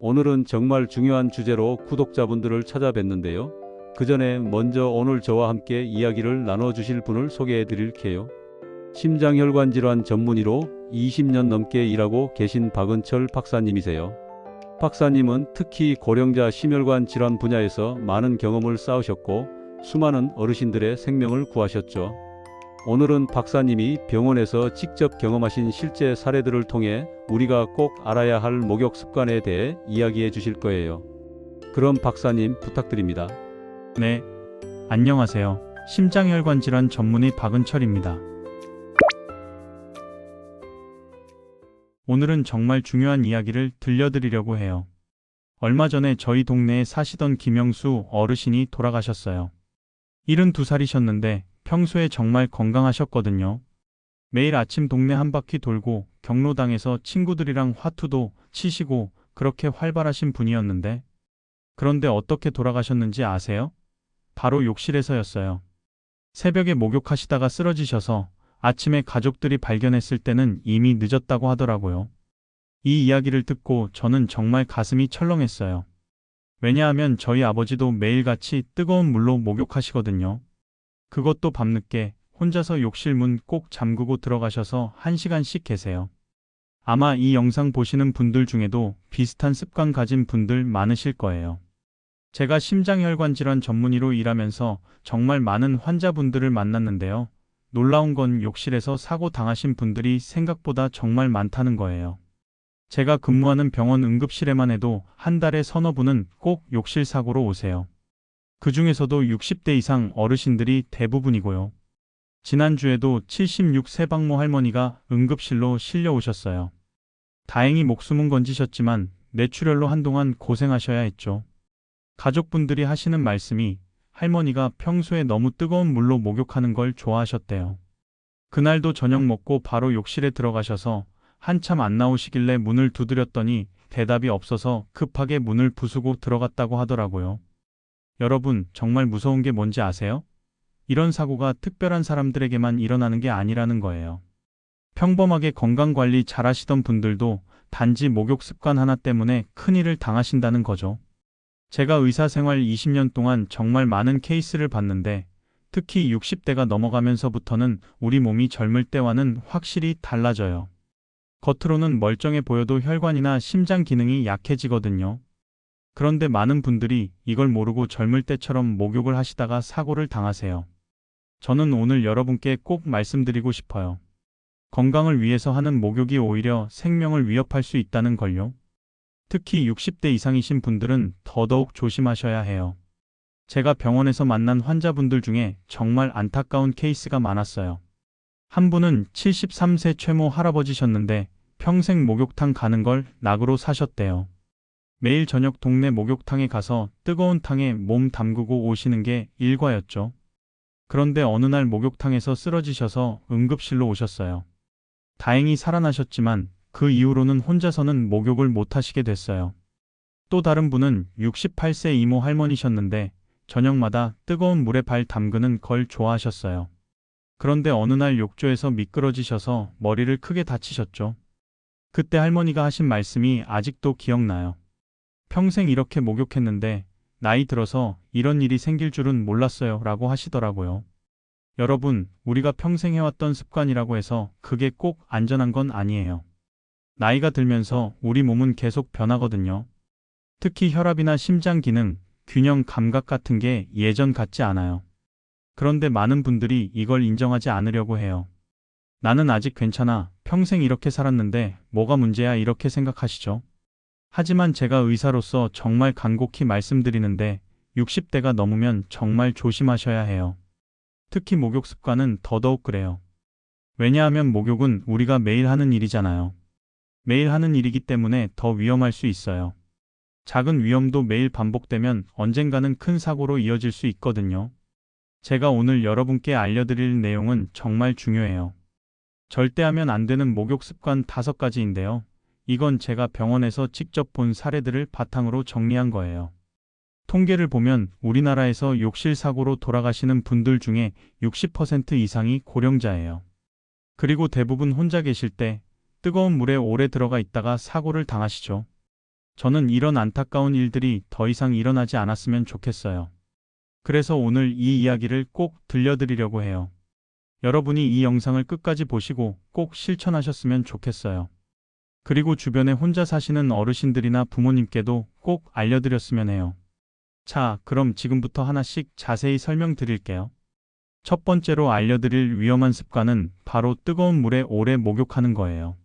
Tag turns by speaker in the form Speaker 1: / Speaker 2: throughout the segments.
Speaker 1: 오늘은 정말 중요한 주제로 구독자분들을 찾아뵀는데요. 그 전에 먼저 오늘 저와 함께 이야기를 나눠주실 분을 소개해 드릴게요. 심장혈관 질환 전문의로 20년 넘게 일하고 계신 박은철 박사님이세요. 박사님은 특히 고령자 심혈관 질환 분야에서 많은 경험을 쌓으셨고 수많은 어르신들의 생명을 구하셨죠. 오늘은 박사님이 병원에서 직접 경험하신 실제 사례들을 통해 우리가 꼭 알아야 할 목욕 습관에 대해 이야기해 주실 거예요. 그럼 박사님 부탁드립니다.
Speaker 2: 네, 안녕하세요. 심장혈관 질환 전문의 박은철입니다. 오늘은 정말 중요한 이야기를 들려드리려고 해요. 얼마 전에 저희 동네에 사시던 김영수 어르신이 돌아가셨어요. 72살이셨는데 평소에 정말 건강하셨거든요. 매일 아침 동네 한 바퀴 돌고 경로당에서 친구들이랑 화투도 치시고 그렇게 활발하신 분이었는데, 그런데 어떻게 돌아가셨는지 아세요? 바로 욕실에서였어요. 새벽에 목욕하시다가 쓰러지셔서 아침에 가족들이 발견했을 때는 이미 늦었다고 하더라고요. 이 이야기를 듣고 저는 정말 가슴이 철렁했어요. 왜냐하면 저희 아버지도 매일같이 뜨거운 물로 목욕하시거든요. 그것도 밤늦게 혼자서 욕실 문 꼭 잠그고 들어가셔서 1시간씩 계세요. 아마 이 영상 보시는 분들 중에도 비슷한 습관 가진 분들 많으실 거예요. 제가 심장혈관 질환 전문의로 일하면서 정말 많은 환자분들을 만났는데요. 놀라운 건 욕실에서 사고 당하신 분들이 생각보다 정말 많다는 거예요. 제가 근무하는 병원 응급실에만 해도 한 달에 서너 분은 꼭 욕실 사고로 오세요. 그 중에서도 60대 이상 어르신들이 대부분이고요. 지난주에도 76세 박모 할머니가 응급실로 실려 오셨어요. 다행히 목숨은 건지셨지만 뇌출혈로 한동안 고생하셔야 했죠. 가족분들이 하시는 말씀이 할머니가 평소에 너무 뜨거운 물로 목욕하는 걸 좋아하셨대요. 그날도 저녁 먹고 바로 욕실에 들어가셔서 한참 안 나오시길래 문을 두드렸더니 대답이 없어서 급하게 문을 부수고 들어갔다고 하더라고요. 여러분, 정말 무서운 게 뭔지 아세요? 이런 사고가 특별한 사람들에게만 일어나는 게 아니라는 거예요. 평범하게 건강관리 잘 하시던 분들도 단지 목욕 습관 하나 때문에 큰일을 당하신다는 거죠. 제가 의사생활 20년 동안 정말 많은 케이스를 봤는데, 특히 60대가 넘어가면서부터는 우리 몸이 젊을 때와는 확실히 달라져요. 겉으로는 멀쩡해 보여도 혈관이나 심장 기능이 약해지거든요. 그런데 많은 분들이 이걸 모르고 젊을 때처럼 목욕을 하시다가 사고를 당하세요. 저는 오늘 여러분께 꼭 말씀드리고 싶어요. 건강을 위해서 하는 목욕이 오히려 생명을 위협할 수 있다는 걸요. 특히 60대 이상이신 분들은 더더욱 조심하셔야 해요. 제가 병원에서 만난 환자분들 중에 정말 안타까운 케이스가 많았어요. 한 분은 73세 최모 할아버지셨는데 평생 목욕탕 가는 걸 낙으로 사셨대요. 매일 저녁 동네 목욕탕에 가서 뜨거운 탕에 몸 담그고 오시는 게 일과였죠. 그런데 어느 날 목욕탕에서 쓰러지셔서 응급실로 오셨어요. 다행히 살아나셨지만 그 이후로는 혼자서는 목욕을 못 하시게 됐어요. 또 다른 분은 68세 이모 할머니셨는데 저녁마다 뜨거운 물에 발 담그는 걸 좋아하셨어요. 그런데 어느 날 욕조에서 미끄러지셔서 머리를 크게 다치셨죠. 그때 할머니가 하신 말씀이 아직도 기억나요. 평생 이렇게 목욕했는데 나이 들어서 이런 일이 생길 줄은 몰랐어요 라고 하시더라고요. 여러분, 우리가 평생 해왔던 습관이라고 해서 그게 꼭 안전한 건 아니에요. 나이가 들면서 우리 몸은 계속 변하거든요. 특히 혈압이나 심장 기능, 균형 감각 같은 게 예전 같지 않아요. 그런데 많은 분들이 이걸 인정하지 않으려고 해요. 나는 아직 괜찮아, 평생 이렇게 살았는데 뭐가 문제야 이렇게 생각하시죠. 하지만 제가 의사로서 정말 간곡히 말씀드리는데 60대가 넘으면 정말 조심하셔야 해요. 특히 목욕 습관은 더더욱 그래요. 왜냐하면 목욕은 우리가 매일 하는 일이잖아요. 매일 하는 일이기 때문에 더 위험할 수 있어요. 작은 위험도 매일 반복되면 언젠가는 큰 사고로 이어질 수 있거든요. 제가 오늘 여러분께 알려드릴 내용은 정말 중요해요. 절대 하면 안 되는 목욕 습관 5가지인데요. 이건 제가 병원에서 직접 본 사례들을 바탕으로 정리한 거예요. 통계를 보면 우리나라에서 욕실 사고로 돌아가시는 분들 중에 60% 이상이 고령자예요. 그리고 대부분 혼자 계실 때 뜨거운 물에 오래 들어가 있다가 사고를 당하시죠. 저는 이런 안타까운 일들이 더 이상 일어나지 않았으면 좋겠어요. 그래서 오늘 이 이야기를 꼭 들려드리려고 해요. 여러분이 이 영상을 끝까지 보시고 꼭 실천하셨으면 좋겠어요. 그리고 주변에 혼자 사시는 어르신들이나 부모님께도 꼭 알려드렸으면 해요. 자, 그럼 지금부터 하나씩 자세히 설명드릴게요. 첫 번째로 알려드릴 위험한 습관은 바로 뜨거운 물에 오래 목욕하는 거예요.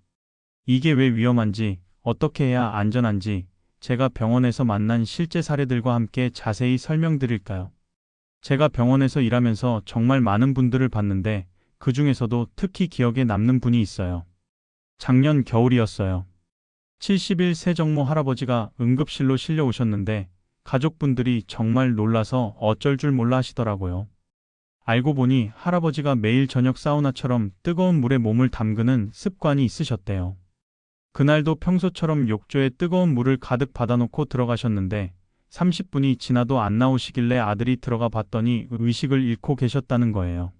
Speaker 2: 이게 왜 위험한지, 어떻게 해야 안전한지 제가 병원에서 만난 실제 사례들과 함께 자세히 설명드릴까요? 제가 병원에서 일하면서 정말 많은 분들을 봤는데 그 중에서도 특히 기억에 남는 분이 있어요. 작년 겨울이었어요. 71 새정모 할아버지가 응급실로 실려 오셨는데 가족분들이 정말 놀라서 어쩔 줄 몰라 하시더라고요. 알고 보니 할아버지가 매일 저녁 사우나처럼 뜨거운 물에 몸을 담그는 습관이 있으셨대요. 그날도 평소처럼 욕조에 뜨거운 물을 가득 받아놓고 들어가셨는데 30분이 지나도 안 나오시길래 아들이 들어가 봤더니 의식을 잃고 계셨다는 거예요.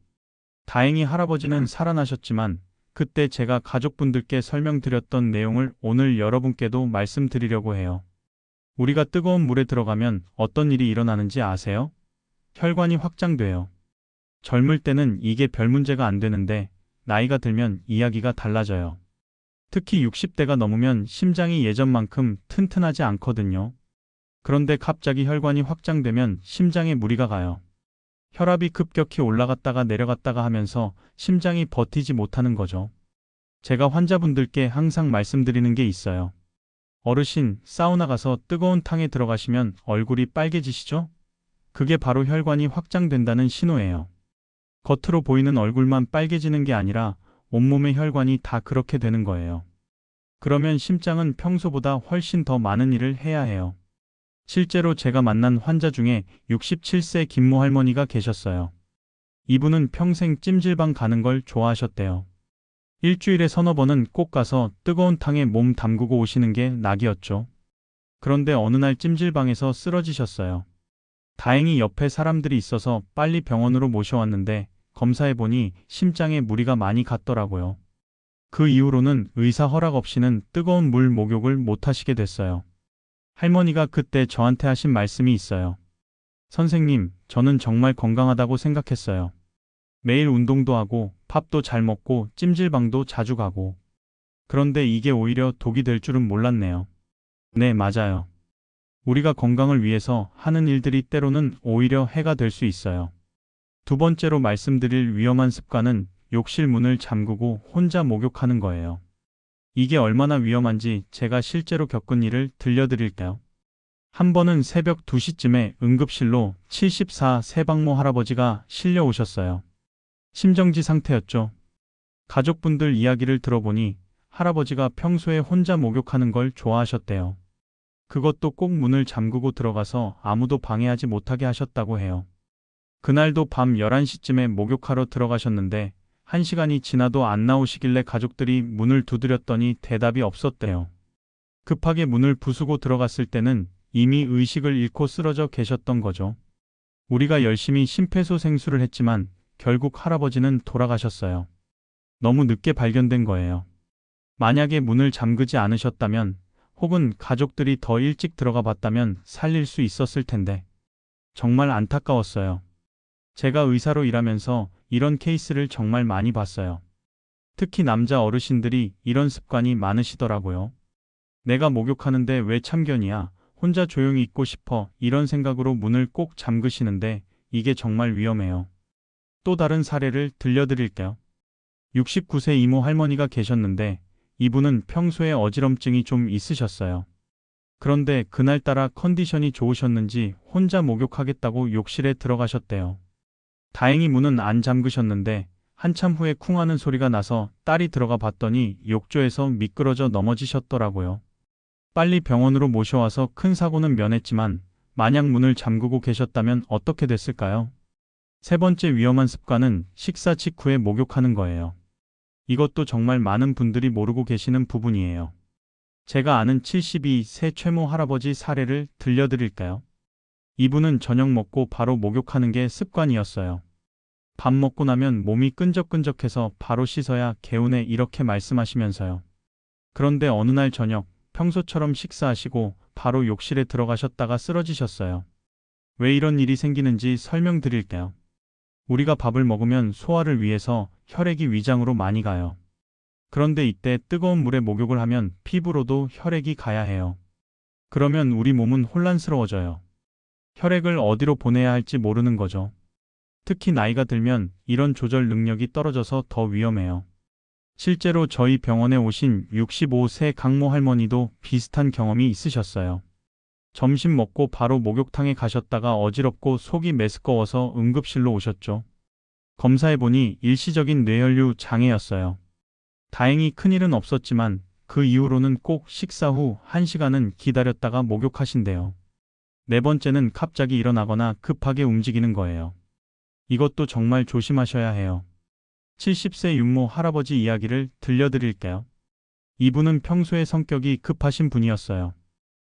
Speaker 2: 다행히 할아버지는 살아나셨지만 그때 제가 가족분들께 설명드렸던 내용을 오늘 여러분께도 말씀드리려고 해요. 우리가 뜨거운 물에 들어가면 어떤 일이 일어나는지 아세요? 혈관이 확장돼요. 젊을 때는 이게 별 문제가 안 되는데 나이가 들면 이야기가 달라져요. 특히 60대가 넘으면 심장이 예전만큼 튼튼하지 않거든요. 그런데 갑자기 혈관이 확장되면 심장에 무리가 가요. 혈압이 급격히 올라갔다가 내려갔다가 하면서 심장이 버티지 못하는 거죠. 제가 환자분들께 항상 말씀드리는 게 있어요. 어르신, 사우나 가서 뜨거운 탕에 들어가시면 얼굴이 빨개지시죠? 그게 바로 혈관이 확장된다는 신호예요. 겉으로 보이는 얼굴만 빨개지는 게 아니라 온몸의 혈관이 다 그렇게 되는 거예요. 그러면 심장은 평소보다 훨씬 더 많은 일을 해야 해요. 실제로 제가 만난 환자 중에 67세 김모 할머니가 계셨어요. 이분은 평생 찜질방 가는 걸 좋아하셨대요. 일주일에 서너 번은 꼭 가서 뜨거운 탕에 몸 담그고 오시는 게 낙이었죠. 그런데 어느 날 찜질방에서 쓰러지셨어요. 다행히 옆에 사람들이 있어서 빨리 병원으로 모셔왔는데 검사해보니 심장에 무리가 많이 갔더라고요. 그 이후로는 의사 허락 없이는 뜨거운 물 목욕을 못 하시게 됐어요. 할머니가 그때 저한테 하신 말씀이 있어요. 선생님, 저는 정말 건강하다고 생각했어요. 매일 운동도 하고 밥도 잘 먹고 찜질방도 자주 가고. 그런데 이게 오히려 독이 될 줄은 몰랐네요. 네, 맞아요. 우리가 건강을 위해서 하는 일들이 때로는 오히려 해가 될 수 있어요. 두 번째로 말씀드릴 위험한 습관은 욕실 문을 잠그고 혼자 목욕하는 거예요. 이게 얼마나 위험한지 제가 실제로 겪은 일을 들려드릴게요. 한 번은 새벽 2시쯤에 응급실로 74 새박모 할아버지가 실려 오셨어요. 심정지 상태였죠. 가족분들 이야기를 들어보니 할아버지가 평소에 혼자 목욕하는 걸 좋아하셨대요. 그것도 꼭 문을 잠그고 들어가서 아무도 방해하지 못하게 하셨다고 해요. 그날도 밤 11시쯤에 목욕하러 들어가셨는데 1시간이 지나도 안 나오시길래 가족들이 문을 두드렸더니 대답이 없었대요. 급하게 문을 부수고 들어갔을 때는 이미 의식을 잃고 쓰러져 계셨던 거죠. 우리가 열심히 심폐소생술을 했지만 결국 할아버지는 돌아가셨어요. 너무 늦게 발견된 거예요. 만약에 문을 잠그지 않으셨다면 혹은 가족들이 더 일찍 들어가 봤다면 살릴 수 있었을 텐데. 정말 안타까웠어요. 제가 의사로 일하면서 이런 케이스를 정말 많이 봤어요. 특히 남자 어르신들이 이런 습관이 많으시더라고요. 내가 목욕하는데 왜 참견이야? 혼자 조용히 있고 싶어. 이런 생각으로 문을 꼭 잠그시는데 이게 정말 위험해요. 또 다른 사례를 들려드릴게요. 69세 이모 할머니가 계셨는데 이분은 평소에 어지럼증이 좀 있으셨어요. 그런데 그날따라 컨디션이 좋으셨는지 혼자 목욕하겠다고 욕실에 들어가셨대요. 다행히 문은 안 잠그셨는데 한참 후에 쿵 하는 소리가 나서 딸이 들어가 봤더니 욕조에서 미끄러져 넘어지셨더라고요. 빨리 병원으로 모셔와서 큰 사고는 면했지만 만약 문을 잠그고 계셨다면 어떻게 됐을까요? 세 번째 위험한 습관은 식사 직후에 목욕하는 거예요. 이것도 정말 많은 분들이 모르고 계시는 부분이에요. 제가 아는 72세 최모 할아버지 사례를 들려드릴까요? 이분은 저녁 먹고 바로 목욕하는 게 습관이었어요. 밥 먹고 나면 몸이 끈적끈적해서 바로 씻어야 개운해 이렇게 말씀하시면서요. 그런데 어느 날 저녁 평소처럼 식사하시고 바로 욕실에 들어가셨다가 쓰러지셨어요. 왜 이런 일이 생기는지 설명드릴게요. 우리가 밥을 먹으면 소화를 위해서 혈액이 위장으로 많이 가요. 그런데 이때 뜨거운 물에 목욕을 하면 피부로도 혈액이 가야 해요. 그러면 우리 몸은 혼란스러워져요. 혈액을 어디로 보내야 할지 모르는 거죠. 특히 나이가 들면 이런 조절 능력이 떨어져서 더 위험해요. 실제로 저희 병원에 오신 65세 강모 할머니도 비슷한 경험이 있으셨어요. 점심 먹고 바로 목욕탕에 가셨다가 어지럽고 속이 메스꺼워서 응급실로 오셨죠. 검사해보니 일시적인 뇌혈류 장애였어요. 다행히 큰일은 없었지만 그 이후로는 꼭 식사 후 1시간은 기다렸다가 목욕하신대요. 네 번째는 갑자기 일어나거나 급하게 움직이는 거예요. 이것도 정말 조심하셔야 해요. 70세 윤모 할아버지 이야기를 들려드릴게요. 이분은 평소에 성격이 급하신 분이었어요.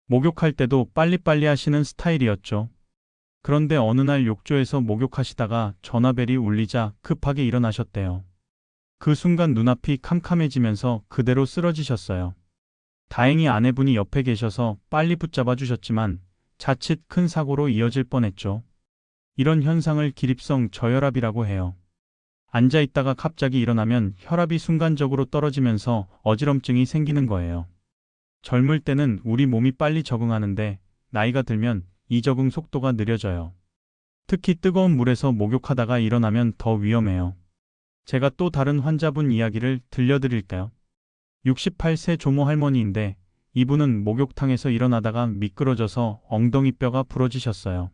Speaker 2: 목욕할 때도 빨리빨리 하시는 스타일이었죠. 그런데 어느 날 욕조에서 목욕하시다가 전화벨이 울리자 급하게 일어나셨대요. 그 순간 눈앞이 캄캄해지면서 그대로 쓰러지셨어요. 다행히 아내분이 옆에 계셔서 빨리 붙잡아 주셨지만 자칫 큰 사고로 이어질 뻔했죠. 이런 현상을 기립성 저혈압이라고 해요. 앉아 있다가 갑자기 일어나면 혈압이 순간적으로 떨어지면서 어지럼증이 생기는 거예요. 젊을 때는 우리 몸이 빨리 적응하는데 나이가 들면 이 적응 속도가 느려져요. 특히 뜨거운 물에서 목욕하다가 일어나면 더 위험해요. 제가 또 다른 환자분 이야기를 들려드릴까요? 68세 조모 할머니인데 이분은 목욕탕에서 일어나다가 미끄러져서 엉덩이뼈가 부러지셨어요.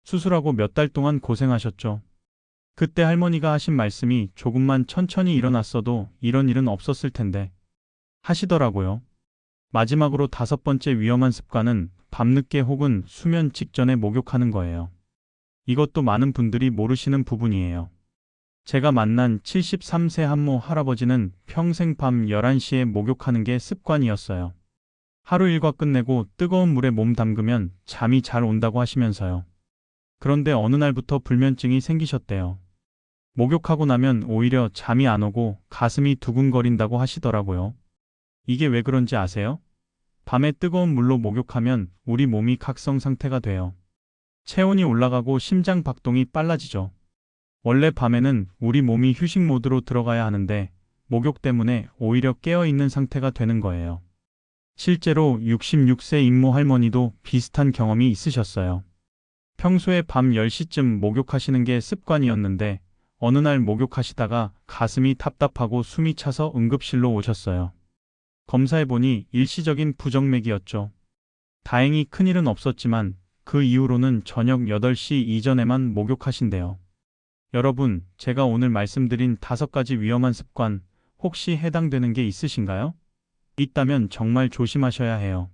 Speaker 2: 수술하고 몇 달 동안 고생하셨죠. 그때 할머니가 하신 말씀이 조금만 천천히 일어났어도 이런 일은 없었을 텐데 하시더라고요. 마지막으로 5번째 위험한 습관은 밤늦게 혹은 수면 직전에 목욕하는 거예요. 이것도 많은 분들이 모르시는 부분이에요. 제가 만난 73세 한모 할아버지는 평생 밤 11시에 목욕하는 게 습관이었어요. 하루 일과 끝내고 뜨거운 물에 몸 담그면 잠이 잘 온다고 하시면서요. 그런데 어느 날부터 불면증이 생기셨대요. 목욕하고 나면 오히려 잠이 안 오고 가슴이 두근거린다고 하시더라고요. 이게 왜 그런지 아세요? 밤에 뜨거운 물로 목욕하면 우리 몸이 각성 상태가 돼요. 체온이 올라가고 심장 박동이 빨라지죠. 원래 밤에는 우리 몸이 휴식 모드로 들어가야 하는데 목욕 때문에 오히려 깨어있는 상태가 되는 거예요. 실제로 66세 임모 할머니도 비슷한 경험이 있으셨어요. 평소에 밤 10시쯤 목욕하시는 게 습관이었는데 어느 날 목욕하시다가 가슴이 답답하고 숨이 차서 응급실로 오셨어요. 검사해보니 일시적인 부정맥이었죠. 다행히 큰일은 없었지만 그 이후로는 저녁 8시 이전에만 목욕하신대요. 여러분, 제가 오늘 말씀드린 5가지 위험한 습관 혹시 해당되는 게 있으신가요? 있다면 정말 조심하셔야 해요.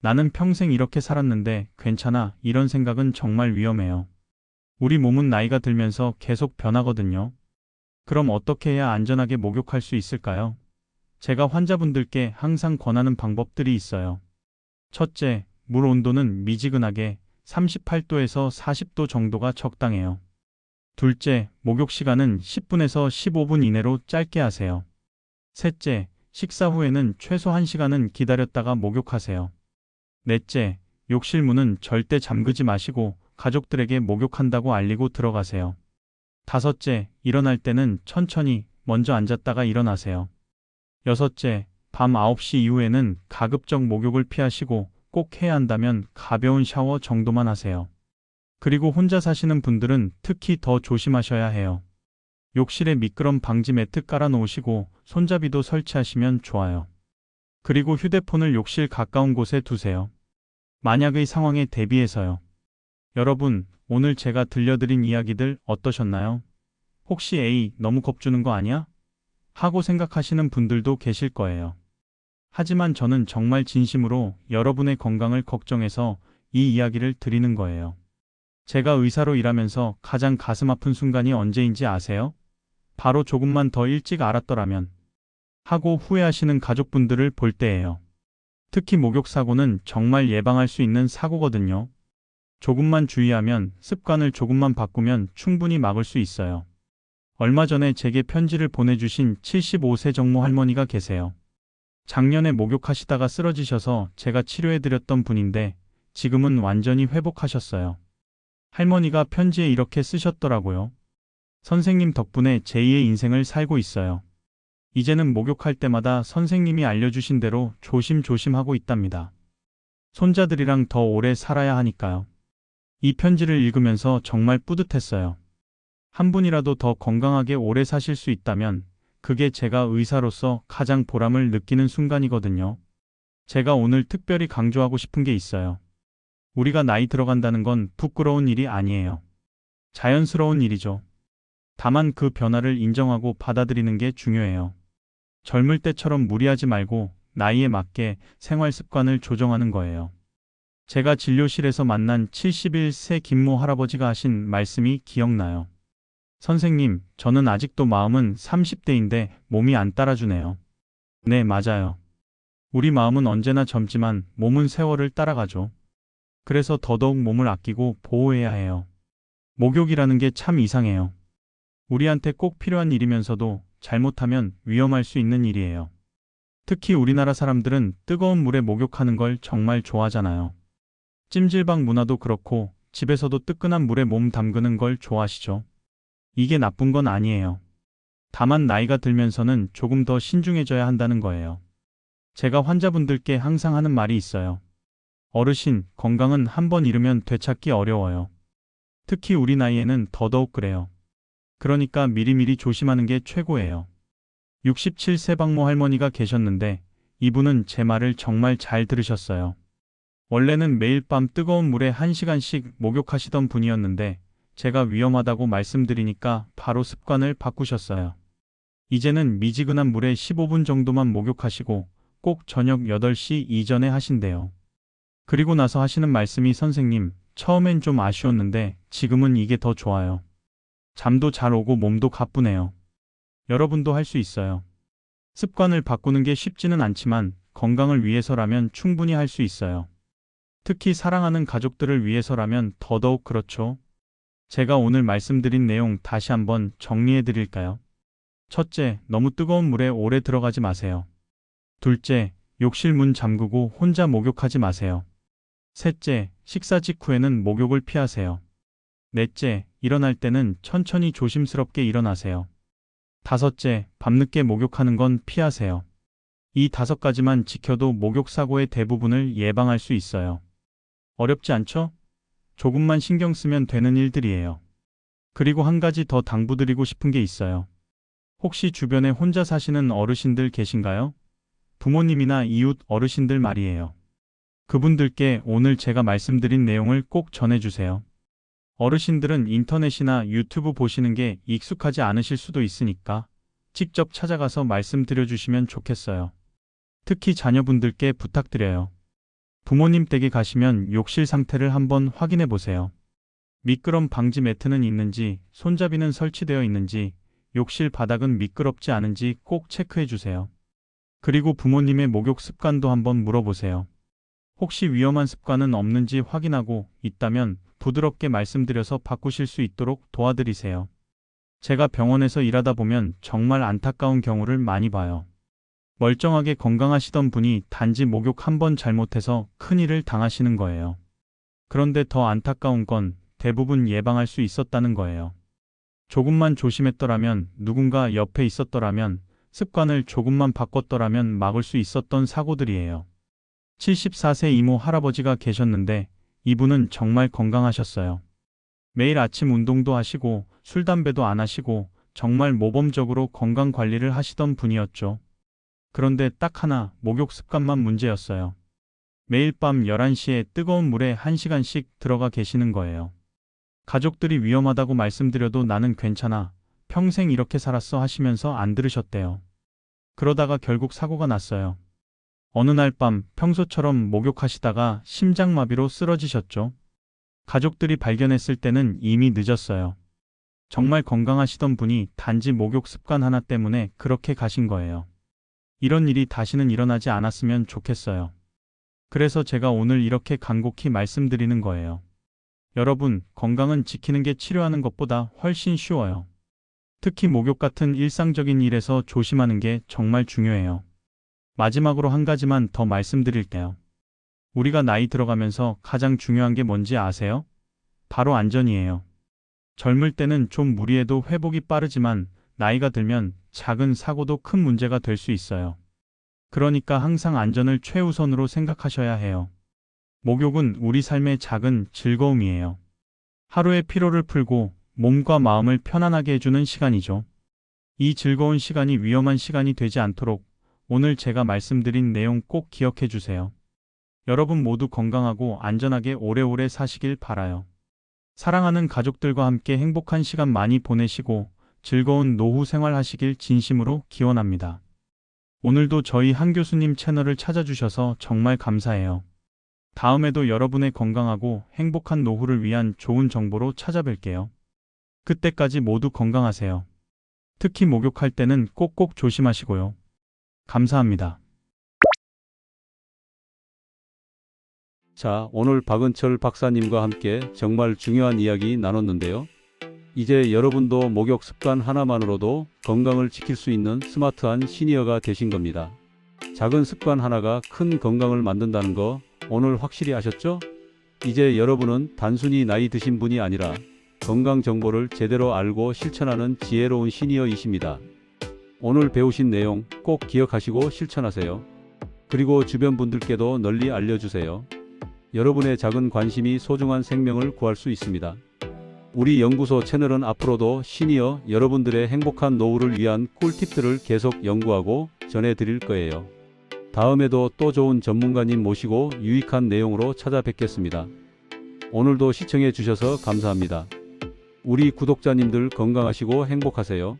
Speaker 2: 나는 평생 이렇게 살았는데 괜찮아, 이런 생각은 정말 위험해요. 우리 몸은 나이가 들면서 계속 변하거든요. 그럼 어떻게 해야 안전하게 목욕할 수 있을까요? 제가 환자분들께 항상 권하는 방법들이 있어요. 첫째, 물 온도는 미지근하게 38도에서 40도 정도가 적당해요. 둘째, 목욕 시간은 10분에서 15분 이내로 짧게 하세요. 셋째, 식사 후에는 최소 1시간은 기다렸다가 목욕하세요. 넷째, 욕실 문은 절대 잠그지 마시고 가족들에게 목욕한다고 알리고 들어가세요. 다섯째, 일어날 때는 천천히 먼저 앉았다가 일어나세요. 여섯째, 밤 9시 이후에는 가급적 목욕을 피하시고 꼭 해야 한다면 가벼운 샤워 정도만 하세요. 그리고 혼자 사시는 분들은 특히 더 조심하셔야 해요. 욕실에 미끄럼 방지 매트 깔아 놓으시고 손잡이도 설치하시면 좋아요. 그리고 휴대폰을 욕실 가까운 곳에 두세요. 만약의 상황에 대비해서요. 여러분, 오늘 제가 들려드린 이야기들 어떠셨나요? 혹시 에이, 너무 겁주는 거 아니야? 하고 생각하시는 분들도 계실 거예요. 하지만 저는 정말 진심으로 여러분의 건강을 걱정해서 이 이야기를 드리는 거예요. 제가 의사로 일하면서 가장 가슴 아픈 순간이 언제인지 아세요? 바로 조금만 더 일찍 알았더라면 하고 후회하시는 가족분들을 볼 때예요. 특히 목욕 사고는 정말 예방할 수 있는 사고거든요. 조금만 주의하면, 습관을 조금만 바꾸면 충분히 막을 수 있어요. 얼마 전에 제게 편지를 보내주신 75세 정모 할머니가 계세요. 작년에 목욕하시다가 쓰러지셔서 제가 치료해드렸던 분인데 지금은 완전히 회복하셨어요. 할머니가 편지에 이렇게 쓰셨더라고요. 선생님 덕분에 제2의 인생을 살고 있어요. 이제는 목욕할 때마다 선생님이 알려주신 대로 조심조심 하고 있답니다. 손자들이랑 더 오래 살아야 하니까요. 이 편지를 읽으면서 정말 뿌듯했어요. 한 분이라도 더 건강하게 오래 사실 수 있다면 그게 제가 의사로서 가장 보람을 느끼는 순간이거든요. 제가 오늘 특별히 강조하고 싶은 게 있어요. 우리가 나이 들어간다는 건 부끄러운 일이 아니에요. 자연스러운 일이죠. 다만 그 변화를 인정하고 받아들이는 게 중요해요. 젊을 때처럼 무리하지 말고 나이에 맞게 생활 습관을 조정하는 거예요. 제가 진료실에서 만난 71세 김모 할아버지가 하신 말씀이 기억나요. 선생님, 저는 아직도 마음은 30대인데 몸이 안 따라주네요. 네, 맞아요. 우리 마음은 언제나 젊지만 몸은 세월을 따라가죠. 그래서 더더욱 몸을 아끼고 보호해야 해요. 목욕이라는 게 참 이상해요. 우리한테 꼭 필요한 일이면서도 잘못하면 위험할 수 있는 일이에요. 특히 우리나라 사람들은 뜨거운 물에 목욕하는 걸 정말 좋아하잖아요. 찜질방 문화도 그렇고 집에서도 뜨끈한 물에 몸 담그는 걸 좋아하시죠. 이게 나쁜 건 아니에요. 다만 나이가 들면서는 조금 더 신중해져야 한다는 거예요. 제가 환자분들께 항상 하는 말이 있어요. 어르신, 건강은 한번 잃으면 되찾기 어려워요. 특히 우리 나이에는 더더욱 그래요. 그러니까 미리미리 조심하는 게 최고예요. 67세 박모 할머니가 계셨는데 이분은 제 말을 정말 잘 들으셨어요. 원래는 매일 밤 뜨거운 물에 1시간씩 목욕하시던 분이었는데 제가 위험하다고 말씀드리니까 바로 습관을 바꾸셨어요. 이제는 미지근한 물에 15분 정도만 목욕하시고 꼭 저녁 8시 이전에 하신대요. 그리고 나서 하시는 말씀이 선생님, 처음엔 좀 아쉬웠는데 지금은 이게 더 좋아요. 잠도 잘 오고 몸도 가뿐해요. 여러분도 할 수 있어요. 습관을 바꾸는 게 쉽지는 않지만 건강을 위해서라면 충분히 할 수 있어요. 특히 사랑하는 가족들을 위해서라면 더더욱 그렇죠. 제가 오늘 말씀드린 내용 다시 한번 정리해 드릴까요? 첫째, 너무 뜨거운 물에 오래 들어가지 마세요. 둘째, 욕실 문 잠그고 혼자 목욕하지 마세요. 셋째, 식사 직후에는 목욕을 피하세요. 넷째, 일어날 때는 천천히 조심스럽게 일어나세요. 다섯째, 밤늦게 목욕하는 건 피하세요. 이 5가지만 지켜도 목욕 사고의 대부분을 예방할 수 있어요. 어렵지 않죠? 조금만 신경 쓰면 되는 일들이에요. 그리고 한 가지 더 당부드리고 싶은 게 있어요. 혹시 주변에 혼자 사시는 어르신들 계신가요? 부모님이나 이웃 어르신들 말이에요. 그분들께 오늘 제가 말씀드린 내용을 꼭 전해주세요. 어르신들은 인터넷이나 유튜브 보시는 게 익숙하지 않으실 수도 있으니까 직접 찾아가서 말씀드려주시면 좋겠어요. 특히 자녀분들께 부탁드려요. 부모님 댁에 가시면 욕실 상태를 한번 확인해 보세요. 미끄럼 방지 매트는 있는지, 손잡이는 설치되어 있는지, 욕실 바닥은 미끄럽지 않은지 꼭 체크해 주세요. 그리고 부모님의 목욕 습관도 한번 물어보세요. 혹시 위험한 습관은 없는지 확인하고 있다면 부드럽게 말씀드려서 바꾸실 수 있도록 도와드리세요. 제가 병원에서 일하다 보면 정말 안타까운 경우를 많이 봐요. 멀쩡하게 건강하시던 분이 단지 목욕 한번 잘못해서 큰일을 당하시는 거예요. 그런데 더 안타까운 건 대부분 예방할 수 있었다는 거예요. 조금만 조심했더라면, 누군가 옆에 있었더라면, 습관을 조금만 바꿨더라면 막을 수 있었던 사고들이에요. 74세 이모 할아버지가 계셨는데 이분은 정말 건강하셨어요. 매일 아침 운동도 하시고 술, 담배도 안 하시고 정말 모범적으로 건강 관리를 하시던 분이었죠. 그런데 딱 하나 목욕 습관만 문제였어요. 매일 밤 11시에 뜨거운 물에 1시간씩 들어가 계시는 거예요. 가족들이 위험하다고 말씀드려도 나는 괜찮아, 평생 이렇게 살았어 하시면서 안 들으셨대요. 그러다가 결국 사고가 났어요. 어느 날 밤 평소처럼 목욕하시다가 심장마비로 쓰러지셨죠. 가족들이 발견했을 때는 이미 늦었어요. 정말 건강하시던 분이 단지 목욕 습관 하나 때문에 그렇게 가신 거예요. 이런 일이 다시는 일어나지 않았으면 좋겠어요. 그래서 제가 오늘 이렇게 간곡히 말씀드리는 거예요. 여러분, 건강은 지키는 게 치료하는 것보다 훨씬 쉬워요. 특히 목욕 같은 일상적인 일에서 조심하는 게 정말 중요해요. 마지막으로 한 가지만 더 말씀드릴게요. 우리가 나이 들어가면서 가장 중요한 게 뭔지 아세요? 바로 안전이에요. 젊을 때는 좀 무리해도 회복이 빠르지만 나이가 들면 작은 사고도 큰 문제가 될 수 있어요. 그러니까 항상 안전을 최우선으로 생각하셔야 해요. 목욕은 우리 삶의 작은 즐거움이에요. 하루의 피로를 풀고 몸과 마음을 편안하게 해주는 시간이죠. 이 즐거운 시간이 위험한 시간이 되지 않도록 오늘 제가 말씀드린 내용 꼭 기억해 주세요. 여러분 모두 건강하고 안전하게 오래오래 사시길 바라요. 사랑하는 가족들과 함께 행복한 시간 많이 보내시고 즐거운 노후 생활 하시길 진심으로 기원합니다. 오늘도 저희 한 교수님 채널을 찾아주셔서 정말 감사해요. 다음에도 여러분의 건강하고 행복한 노후를 위한 좋은 정보로 찾아뵐게요. 그때까지 모두 건강하세요. 특히 목욕할 때는 꼭꼭 조심하시고요. 감사합니다.
Speaker 1: 자, 오늘 박은철 박사님과 함께 정말 중요한 이야기 나눴는데요. 이제 여러분도 목욕 습관 하나만으로도 건강을 지킬 수 있는 스마트한 시니어가 되신 겁니다. 작은 습관 하나가 큰 건강을 만든다는 거 오늘 확실히 아셨죠? 이제 여러분은 단순히 나이 드신 분이 아니라 건강 정보를 제대로 알고 실천하는 지혜로운 시니어이십니다. 오늘 배우신 내용 꼭 기억하시고 실천하세요. 그리고 주변 분들께도 널리 알려주세요. 여러분의 작은 관심이 소중한 생명을 구할 수 있습니다. 우리 연구소 채널은 앞으로도 시니어 여러분들의 행복한 노후를 위한 꿀팁들을 계속 연구하고 전해드릴 거예요. 다음에도 또 좋은 전문가님 모시고 유익한 내용으로 찾아뵙겠습니다. 오늘도 시청해 주셔서 감사합니다. 우리 구독자님들 건강하시고 행복하세요.